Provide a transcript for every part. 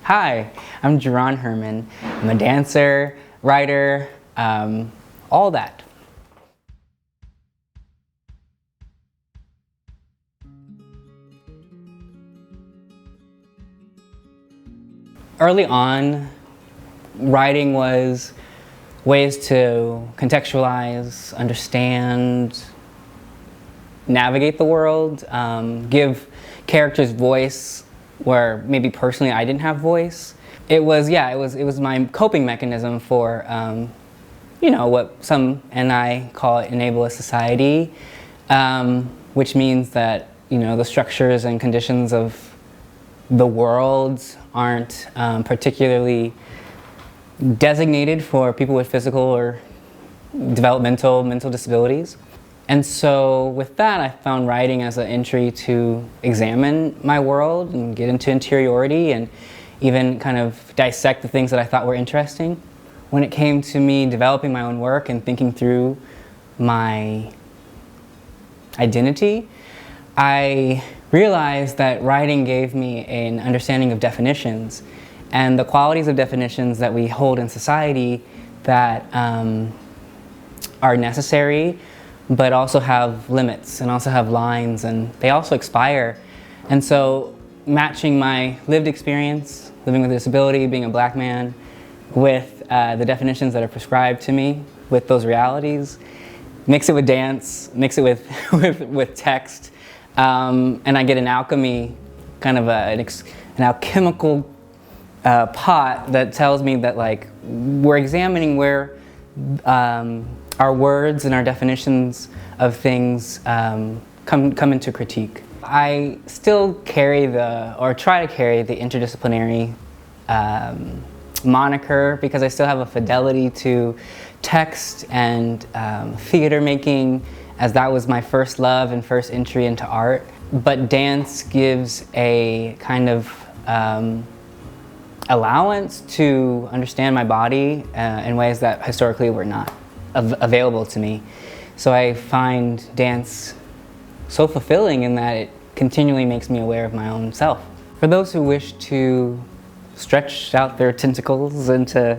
Hi, I'm Jerron Herman. I'm a dancer, writer, all that. Early on, writing was ways to contextualize, understand, navigate the world, give characters voice where maybe personally I didn't have voice. It was my coping mechanism for, what some and I call it enableist society, which means that, the structures and conditions of the world aren't particularly designated for people with physical or developmental mental disabilities. And so with that, I found writing as an entry to examine my world and get into interiority and even kind of dissect the things that I thought were interesting. When it came to me developing my own work and thinking through my identity, I realized that writing gave me an understanding of definitions and the qualities of definitions that we hold in society that are necessary, but also have limits and also have lines, and they also expire. And so matching my lived experience, living with a disability, being a black man, with the definitions that are prescribed to me, with those realities, mix it with dance, mix it with text, and I get an alchemy, kind of an alchemical pot that tells me that we're examining where our words and our definitions of things come into critique. I still carry try to carry the interdisciplinary moniker because I still have a fidelity to text and theater making, as that was my first love and first entry into art. But dance gives a kind of allowance to understand my body in ways that historically were not available to me. So I find dance so fulfilling in that it continually makes me aware of my own self. For those who wish to stretch out their tentacles into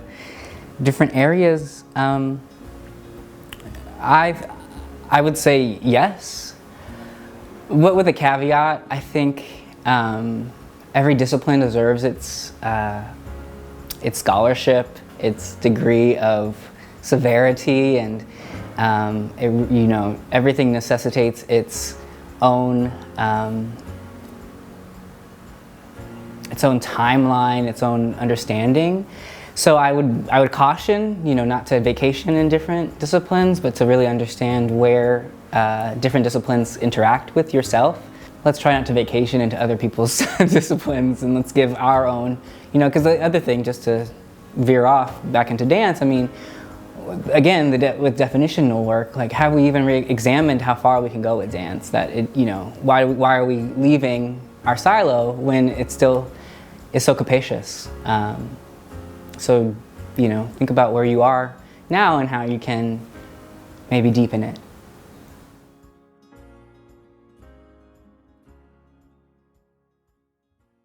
different areas, I would say yes, but with a caveat. I think every discipline deserves its scholarship, its degree of severity, and everything necessitates its own timeline, its own understanding. So I would caution, not to vacation in different disciplines, but to really understand where different disciplines interact with yourself. Let's try not to vacation into other people's disciplines, and let's give our own, because the other thing, just to veer off back into dance, again, with definitional work, have we even examined how far we can go with dance? That why are we leaving our silo when it still is so capacious? So think about where you are now and how you can maybe deepen it.